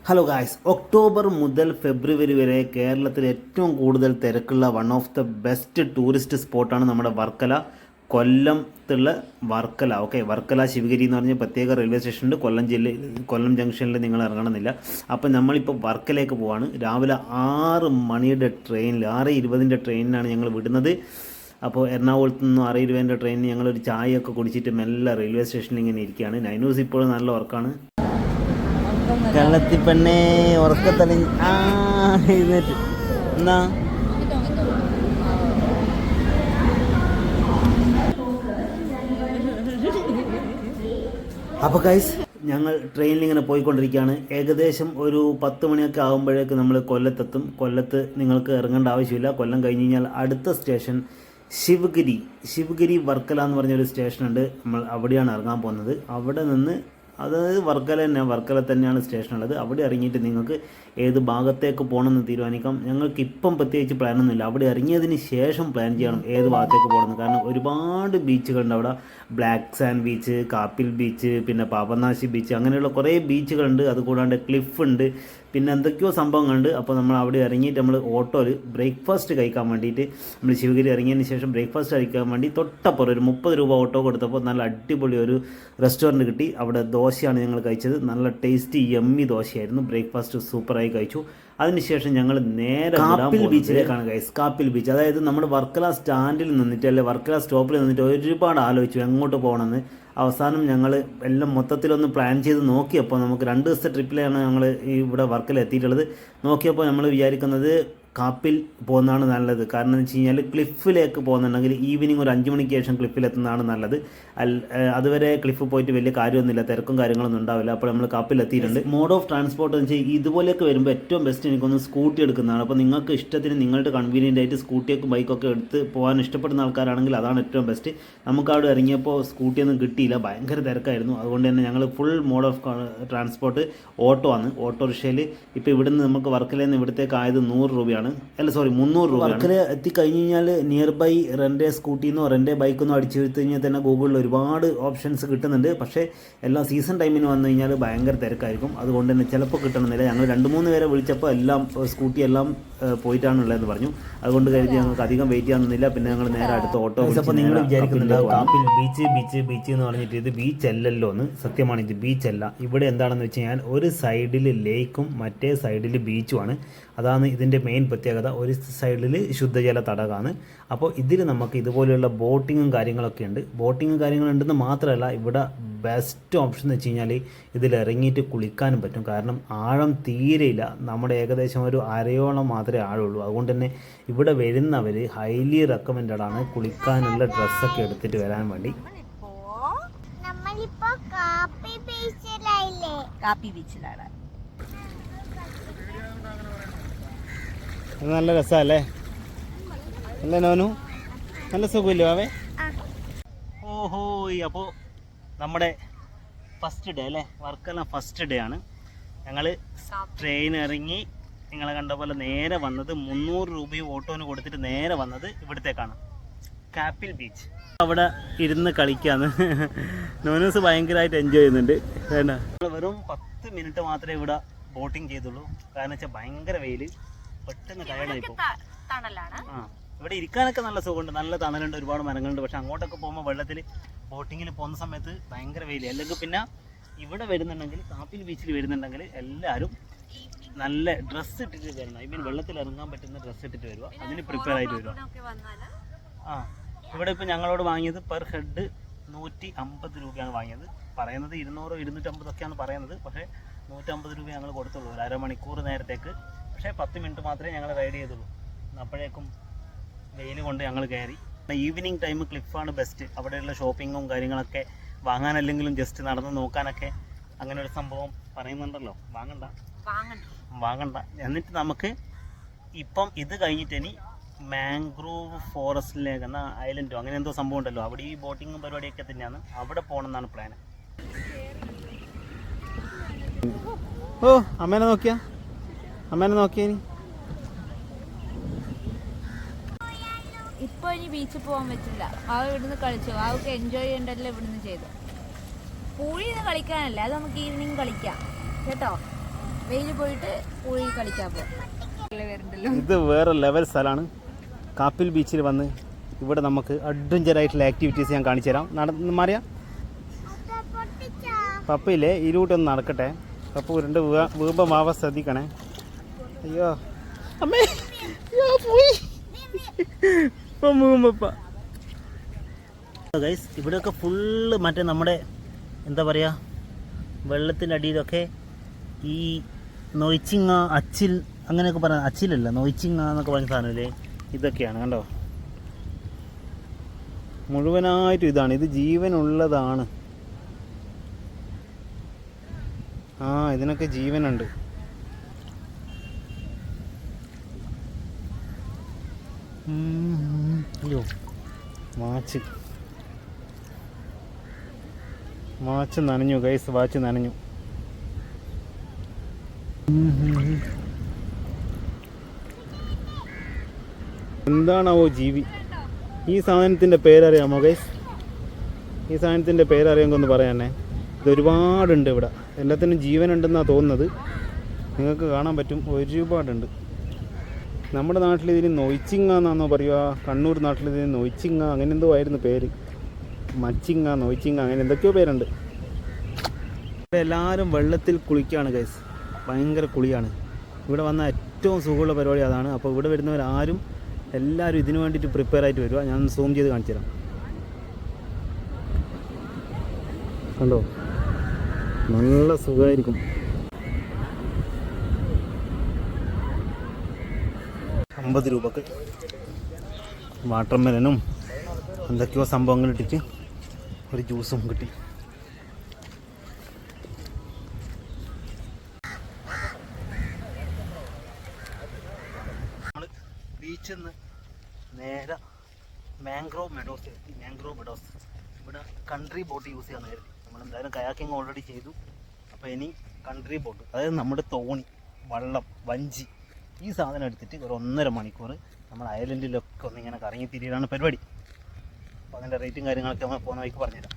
Hello guys, October മുതൽ ഫെബ്രുവരി വരെ കേരളത്തിൽ ഏറ്റവും കൂടുതൽ തിരക്കുള്ള one of the best tourist സ്പോട്ടാണ് നമ്മുടെ വർക്കല. കൊല്ലത്തുള്ള വർക്കല. ഓക്കെ, വർക്കല ശിവഗിരി എന്ന് പറഞ്ഞ പ്രത്യേക റെയിൽവേ സ്റ്റേഷനുണ്ട് കൊല്ലം ജംഗ്ഷനിൽ നിങ്ങൾ ഇറങ്ങണമെന്നില്ല. അപ്പം നമ്മളിപ്പോൾ വർക്കലേക്ക് പോവാണ്. രാവിലെ 6 മണിയുടെ ട്രെയിനിൽ 6:20 ട്രെയിനിനാണ് ഞങ്ങൾ വിടുന്നത്. അപ്പോൾ എറണാകുളത്ത് നിന്നും 6:20 ട്രെയിനിന് ഞങ്ങളൊരു ചായയൊക്കെ കുടിച്ചിട്ട് മെല്ലെ റെയിൽവേ സ്റ്റേഷനിൽ ഇങ്ങനെ ഇരിക്കുകയാണ്. നൈനൂസ് ഇപ്പോഴും നല്ല വർക്കാണ്. കള്ളത്തിപ്പെണ്ണേ ഉറക്കത്തളി എഴുന്നേറ്റ് എന്നാ അപ്പോൾ ഗൈസ്, ഞങ്ങൾ ട്രെയിനിൽ ഇങ്ങനെ പോയിക്കൊണ്ടിരിക്കുകയാണ്. ഏകദേശം ഒരു 10 മണിയൊക്കെ ആകുമ്പോഴേക്ക് നമ്മൾ കൊല്ലത്തെത്തും. കൊല്ലത്ത് നിങ്ങൾക്ക് ഇറങ്ങേണ്ട ആവശ്യമില്ല. കൊല്ലം കഴിഞ്ഞ് കഴിഞ്ഞാൽ അടുത്ത സ്റ്റേഷൻ ശിവഗിരി വർക്കല എന്ന് പറഞ്ഞൊരു സ്റ്റേഷനുണ്ട്. നമ്മൾ അവിടെയാണ് ഇറങ്ങാൻ പോകുന്നത്. അവിടെ നിന്ന് അതായത് വർക്കല തന്നെയാണ് സ്റ്റേഷനുള്ളത്. അവിടെ ഇറങ്ങിയിട്ട് നിങ്ങൾക്ക് ഏത് ഭാഗത്തേക്ക് പോകണമെന്ന് തീരുമാനിക്കാം. ഞങ്ങൾക്ക് ഇപ്പം പ്രത്യേകിച്ച് പ്ലാനൊന്നുമില്ല. അവിടെ ഇറങ്ങിയതിന് ശേഷം പ്ലാൻ ചെയ്യണം ഏത് ഭാഗത്തേക്ക് പോകണമെന്ന്. കാരണം ഒരുപാട് ബീച്ചുകളുണ്ട് അവിടെ. Black sand beach, Kappil beach, പിന്നെ പാപനാശി ബീച്ച്, അങ്ങനെയുള്ള കുറേ ബീച്ചുകളുണ്ട്. അതുകൂടാണ്ട് ക്ലിഫ് ഉണ്ട്, പിന്നെ എന്തൊക്കെയോ സംഭവങ്ങളുണ്ട്. അപ്പോൾ നമ്മൾ അവിടെ ഇറങ്ങിയിട്ട് നമ്മൾ ഓട്ടോയിൽ ബ്രേക്ക്ഫാസ്റ്റ് കഴിക്കാൻ വേണ്ടിയിട്ട് നമ്മൾ ശിവഗിരി ഇറങ്ങിയതിന് ശേഷം ബ്രേക്ക്ഫാസ്റ്റ് കഴിക്കാൻ വേണ്ടി തൊട്ടപ്പുറം ഒരു 30 രൂപ ഓട്ടോ കൊടുത്തപ്പോൾ നല്ല അടിപൊളി ഒരു റെസ്റ്റോറൻറ്റ് കിട്ടി. അവിടെ ദോശയാണ് ഞങ്ങൾ കഴിച്ചത്. നല്ല ടേസ്റ്റി യമ്മി ദോശയായിരുന്നു. ബ്രേക്ക്ഫാസ്റ്റ് സൂപ്പറായി കഴിച്ചു. അതിനുശേഷം ഞങ്ങൾ നേരെ കാപ്പിൽ ബീച്ചിലേക്കാണ് ഗൈസ്. കാപ്പിൽ ബീച്ച്, അതായത് നമ്മുടെ വർക്കല സ്റ്റാൻഡിൽ നിന്നിട്ട് അല്ലെ വർക്കല സ്റ്റോപ്പിൽ നിന്നിട്ട് ഒരുപാട് ആലോചിച്ചു എങ്ങോട്ട് പോകണമെന്ന്. അവസാനം ഞങ്ങൾ എല്ലാം മൊത്തത്തിലൊന്ന് പ്ലാൻ ചെയ്ത് നോക്കിയപ്പോൾ നമുക്ക് 2 ദിവസത്തെ ട്രിപ്പിലാണ് ഞങ്ങൾ ഇവിടെ വർക്കല എത്തിയിട്ടുള്ളത്. നോക്കിയപ്പോൾ നമ്മൾ വിചാരിക്കുന്നത് കാപ്പിൽ പോകുന്നതാണ് നല്ലത്. കാരണം എന്ന് വെച്ച് കഴിഞ്ഞാൽ ക്ലിഫിലേക്ക് പോകുന്നുണ്ടെങ്കിൽ ഈവനിങ് ഒരു 5 മണിക്ക് ശേഷം ക്ലിഫിലെത്തുന്നതാണ് നല്ലത്. അതുവരെ ക്ലിഫ് പോയിട്ട് വലിയ കാര്യമൊന്നുമില്ല, തിരക്കും കാര്യങ്ങളൊന്നും ഉണ്ടാവില്ല. അപ്പോൾ നമ്മൾ കാപ്പിലെത്തിയിട്ടുണ്ട്. മോഡ് ഓഫ് ട്രാൻസ്പോർട്ട് എന്ന് വെച്ചാൽ ഇതുപോലെയൊക്കെ വരുമ്പോൾ ഏറ്റവും ബെസ്റ്റ് എനിക്കൊന്ന് സ്കൂട്ടി എടുക്കുന്നതാണ്. അപ്പോൾ നിങ്ങൾക്ക് ഇഷ്ടത്തിന് നിങ്ങളുടെ കൺവീനിയൻ്റ് ആയിട്ട് സ്കൂട്ടിയൊക്കെ ബൈക്കൊക്കെ എടുത്ത് പോകാൻ ഇഷ്ടപ്പെടുന്ന ആൾക്കാരാണെങ്കിൽ അതാണ് ഏറ്റവും ബെസ്റ്റ്. നമുക്ക് അവിടെ ഇറങ്ങിയപ്പോൾ സ്കൂട്ടിയൊന്നും കിട്ടിയില്ല, ഭയങ്കര തിരക്കായിരുന്നു. അതുകൊണ്ട് തന്നെ ഞങ്ങൾ full mode of transport auto ആണ്. ഓട്ടോറിക്ഷയിൽ ഇപ്പോൾ ഇവിടുന്ന് നമുക്ക് വർക്കലയിൽ നിന്ന് ഇവിടത്തേക്ക് ആയത് 100 രൂപയാണ്. 300 രൂപ. വർക്കല എത്തിക്കഴിഞ്ഞ് കഴിഞ്ഞാൽ നിയർ ബൈ റെൻ്റ് സ്കൂട്ടിന്നോ റെൻ്റ് ബൈക്കൊന്നോ അടിച്ചെടുത്ത് കഴിഞ്ഞാൽ തന്നെ ഗൂഗിളിൽ ഒരുപാട് ഓപ്ഷൻസ് കിട്ടുന്നുണ്ട്. പക്ഷേ എല്ലാം സീസൺ ടൈമിന് വന്നു കഴിഞ്ഞാൽ ഭയങ്കര തിരക്കായിരിക്കും. അതുകൊണ്ട് തന്നെ ചിലപ്പോൾ കിട്ടണമെന്നില്ല. ഞങ്ങൾ 2-3 പേരെ വിളിച്ചപ്പോൾ എല്ലാം സ്കൂട്ടി എല്ലാം പോയിട്ടാണുള്ളതെന്ന് പറഞ്ഞു. അതുകൊണ്ട് കരുതി ഞങ്ങൾക്ക് അധികം വെയിറ്റ് ചെയ്യാനൊന്നുമില്ല. പിന്നെ ഞങ്ങൾ നേരെ അടുത്ത ഓട്ടോ. അപ്പോൾ നിങ്ങൾ വിചാരിക്കുന്നുണ്ടാവും കാപ്പിൽ ബീച്ച് എന്ന് പറഞ്ഞിട്ട് ഇത് ബീച്ച് അല്ലല്ലോ എന്ന്. സത്യമാണ്, ഇത് ബീച്ചല്ല. ഇവിടെ എന്താണെന്ന് വെച്ച് കഴിഞ്ഞാൽ ഒരു സൈഡിൽ ലേക്കും മറ്റേ സൈഡിൽ ബീച്ചുമാണ്. അതാണ് ഇതിൻ്റെ മെയിൻ പ്രത്യേകത. ഒരു സൈഡിൽ ശുദ്ധജല തടാകമാണ്. അപ്പോൾ ഇതിൽ നമുക്ക് ഇതുപോലെയുള്ള ബോട്ടിങ്ങും കാര്യങ്ങളൊക്കെ ഉണ്ട്. ബോട്ടിങ്ങും കാര്യങ്ങളുണ്ടെന്ന് മാത്രമല്ല, ഇവിടെ ബെസ്റ്റ് ഓപ്ഷൻ എന്ന് വെച്ച് കഴിഞ്ഞാൽ ഇതിൽ ഇറങ്ങിയിട്ട് കുളിക്കാനും പറ്റും. കാരണം ആഴം തീരെയില്ല. നമ്മുടെ ഏകദേശം ഒരു അരയോളം മാത്രമേ ആഴമുള്ളൂ. അതുകൊണ്ട് തന്നെ ഇവിടെ വരുന്നവർ ഹൈലി റെക്കമെൻഡഡ് ആണ് കുളിക്കാനുള്ള ഡ്രസ്സൊക്കെ എടുത്തിട്ട് വരാൻ വേണ്ടി. നല്ല രസമല്ലേ? അല്ലേ നോനു? നല്ല സുഖമില്ലേ അവേ? ഓഹോ, അപ്പോൾ നമ്മുടെ ഫസ്റ്റ് ഡേ അല്ലേ, വർക്കല ഫസ്റ്റ് ഡേ ആണ്. ഞങ്ങൾ ട്രെയിൻ ഇറങ്ങി നിങ്ങളെ കണ്ട പോലെ നേരെ വന്നത് 300 രൂപയും ഓട്ടോന് കൊടുത്തിട്ട് നേരെ വന്നത് ഇവിടത്തേക്കാണ്, കാപ്പിൽ ബീച്ച്. അവിടെ ഇരുന്ന് കളിക്കാന്ന് നോനൂസ് ഭയങ്കരമായിട്ട് എൻജോയ് ചെയ്യുന്നുണ്ട്. വേണ്ട, വെറും 10 മിനിറ്റ് മാത്രമേ ഇവിടെ ബോട്ടിങ് ചെയ്തുള്ളൂ. കാരണം വെച്ചാൽ ഭയങ്കര വെയിൽ, പെട്ടെന്ന് ടയർഡായി പോകും. ഇവിടെ ഇരിക്കാനൊക്കെ നല്ല സുഖമുണ്ട്, നല്ല തണലുണ്ട്, ഒരുപാട് മരങ്ങളുണ്ട്. പക്ഷെ അങ്ങോട്ടൊക്കെ പോകുമ്പോൾ വെള്ളത്തിൽ ബോട്ടിങ്ങിൽ പോകുന്ന സമയത്ത് ഭയങ്കര വെയിൽ. അല്ലെങ്കിൽ പിന്നെ ഇവിടെ വരുന്നുണ്ടെങ്കിൽ, കാപ്പിൽ ബീച്ചിൽ വരുന്നുണ്ടെങ്കിൽ എല്ലാവരും നല്ല ഡ്രസ്സ് ഇട്ടിട്ട് വരണം. ഐ മീൻ വെള്ളത്തിൽ ഇറങ്ങാൻ പറ്റുന്ന ഡ്രസ്സ് ഇട്ടിട്ട് വരിക, അതിന് പ്രിപ്പയർ ആയിട്ട് വരിക. ഇവിടെ ഇപ്പോൾ ഞങ്ങളോട് വാങ്ങിയത് പെർ ഹെഡ് 150 രൂപയാണ് വാങ്ങിയത്. പറയുന്നത് 200 250 ഒക്കെയാണ് പറയുന്നത്. പക്ഷേ 150 രൂപ ഞങ്ങൾ കൊടുത്തുള്ളൂ ഒരു അരമണിക്കൂർ നേരത്തേക്ക്. പക്ഷേ 10 മിനിറ്റ് മാത്രമേ ഞങ്ങൾ റൈഡ് ചെയ്തുള്ളൂ. അപ്പോഴേക്കും വെയിൽ കൊണ്ട് ഞങ്ങൾ കയറി. ഈവനിങ് ടൈം ക്ലിഫാണ് ബെസ്റ്റ്. അവിടെയുള്ള ഷോപ്പിങ്ങും കാര്യങ്ങളൊക്കെ വാങ്ങാനല്ലെങ്കിലും ജസ്റ്റ് നടന്ന് നോക്കാനൊക്കെ അങ്ങനെ ഒരു സംഭവം പറയുന്നുണ്ടല്ലോ. വാങ്ങണ്ട. എന്നിട്ട് നമുക്ക് ഇപ്പം ഇത് കഴിഞ്ഞിട്ട് ഇനി മാംഗ്രൂവ് ഫോറസ്റ്റിലേക്ക് എന്ന ഐലൻഡോ അങ്ങനെ എന്തോ സംഭവം ഉണ്ടല്ലോ, അവിടെ ഈ ബോട്ടിങ്ങും പരിപാടിയൊക്കെ തന്നെയാണ്. അവിടെ പോകണമെന്നാണ് പ്ലാൻ. ഓ, അമ്മേനെ നോക്കിയാ ഇപ്പൊ ഇനി ബീച്ചിൽ പോകാൻ പറ്റില്ല. അവ ഇവിടുന്ന് കളിച്ചു, അവർക്ക് എൻജോയ് ചെയ്യണ്ടല്ലോ ഇവിടുന്ന് ചെയ്തു. പൂഴിന്ന് കളിക്കാനല്ല, അത് നമുക്ക് ഈവനിങ് കളിക്കാം കേട്ടോ. വെയിൽ പോയിട്ട് പൂളി കളിക്കാൻ പോകും. ഇത് വേറെ ലെവൽ സ്ഥലമാണ്. കാപ്പിൽ ബീച്ചിൽ വന്ന് ഇവിടെ നമുക്ക് അഡ്വഞ്ചർ ആയിട്ടുള്ള ആക്ടിവിറ്റീസ് ഞാൻ കാണിച്ചു തരാം. മാറിയ പപ്പയില്ലേ ഇരുകൂട്ടൊന്ന് നടക്കട്ടെ. പപ്പ ഉരുണ്ട് വീമ്പ മാവ ശ്രദ്ധിക്കണേ. അയ്യോ അമ്മേ, അയ്യോ പോയി പപ്പ. ഗൈസ് ഇവിടെയൊക്കെ ഫുള്ള് മറ്റേ നമ്മുടെ എന്താ പറയുക, വെള്ളത്തിൻ്റെ അടിയിലൊക്കെ ഈ നൊയ്ച്ചിങ്ങ, അച്ചിൽ അങ്ങനെയൊക്കെ പറഞ്ഞ, അച്ചിലല്ല നൊയ്ച്ചിങ്ങ എന്നൊക്കെ പറഞ്ഞ സാധനമില്ലേ, ഇതൊക്കെയാണ് കണ്ടോ. മുഴുവനായിട്ടും ഇതാണ്. ഇത് ജീവനുള്ളതാണ്. ആ ഇതിനൊക്കെ ജീവനുണ്ട്. അയ്യോ മാച്ച് നനഞ്ഞു ഗൈസ്, വാച്ച് നനഞ്ഞു. എന്താണാവോ ജീവി. ഈ സാധനത്തിൻ്റെ പേരറിയാമോ ഗൈസ്? ഈ സാധനത്തിൻ്റെ പേരറിയാമെന്ന് പറയാനേ. ഇതൊരുപാടുണ്ട് ഇവിടെ. എല്ലാത്തിനും ജീവനുണ്ടെന്നാണ് തോന്നുന്നത്. നിങ്ങൾക്ക് കാണാൻ പറ്റും, ഒരുപാടുണ്ട്. നമ്മുടെ നാട്ടിൽ ഇതിന് നൊയ്ച്ചിങ്ങ എന്നാണോ പറയുക, കണ്ണൂർ നാട്ടിൽ ഇതിന് നൊയ്ച്ചിങ്ങ അങ്ങനെ എന്തോ ആയിരുന്നു പേര്. മച്ചിങ്ങ, നൊയ്ച്ചിങ്ങ അങ്ങനെ എന്തൊക്കെയോ പേരുണ്ട്. ഇവിടെ എല്ലാവരും വെള്ളത്തിൽ കുളിക്കുകയാണ് ഗൈസ്. ഭയങ്കര കുളിയാണ്. ഇവിടെ വന്ന ഏറ്റവും സുഖമുള്ള പരിപാടി അതാണ്. അപ്പോൾ ഇവിടെ വരുന്നവരാരും എല്ലാവരും ഇതിനു വേണ്ടിയിട്ട് പ്രിപ്പയർ ആയിട്ട് വരിക. ഞാൻ സൂം ചെയ്ത് കാണിച്ചു തരാം. കണ്ടോ, നല്ല സുഖമായിരിക്കും. 50 രൂപക്ക് വാട്ടർ മെലനും എന്തൊക്കെയോ സംഭവങ്ങൾ ഇട്ടിട്ട് ഒരു ജ്യൂസും കിട്ടി. നമ്മൾ ബീച്ചിൽ നിന്ന് നേരെ മാംഗ്രോവ് മെഡോസ് എത്തി. മാംഗ്രോവ് മെഡോസ് ഇവിടെ കൺട്രി ബോട്ട് യൂസ് ചെയ്യാൻ കരുതി. നമ്മളെന്തായാലും കയാക്കിങ് ഓൾറെഡി ചെയ്തു. അപ്പോൾ ഇനി കൺട്രി ബോട്ട്, അതായത് നമ്മുടെ തോണി, വള്ളം, വഞ്ചി, ഈ സാധനം എടുത്തിട്ട് ഒരു 1.5 മണിക്കൂർ നമ്മൾ ഐലൻഡിലൊക്കെ ഒന്നിങ്ങനെ കറങ്ങി തിരിയാണ് പരിപാടി. അപ്പോൾ അതിൻ്റെ റേറ്റും കാര്യങ്ങളൊക്കെ നമ്മൾ പോകുന്ന വഴിക്ക് പറഞ്ഞുതരാം.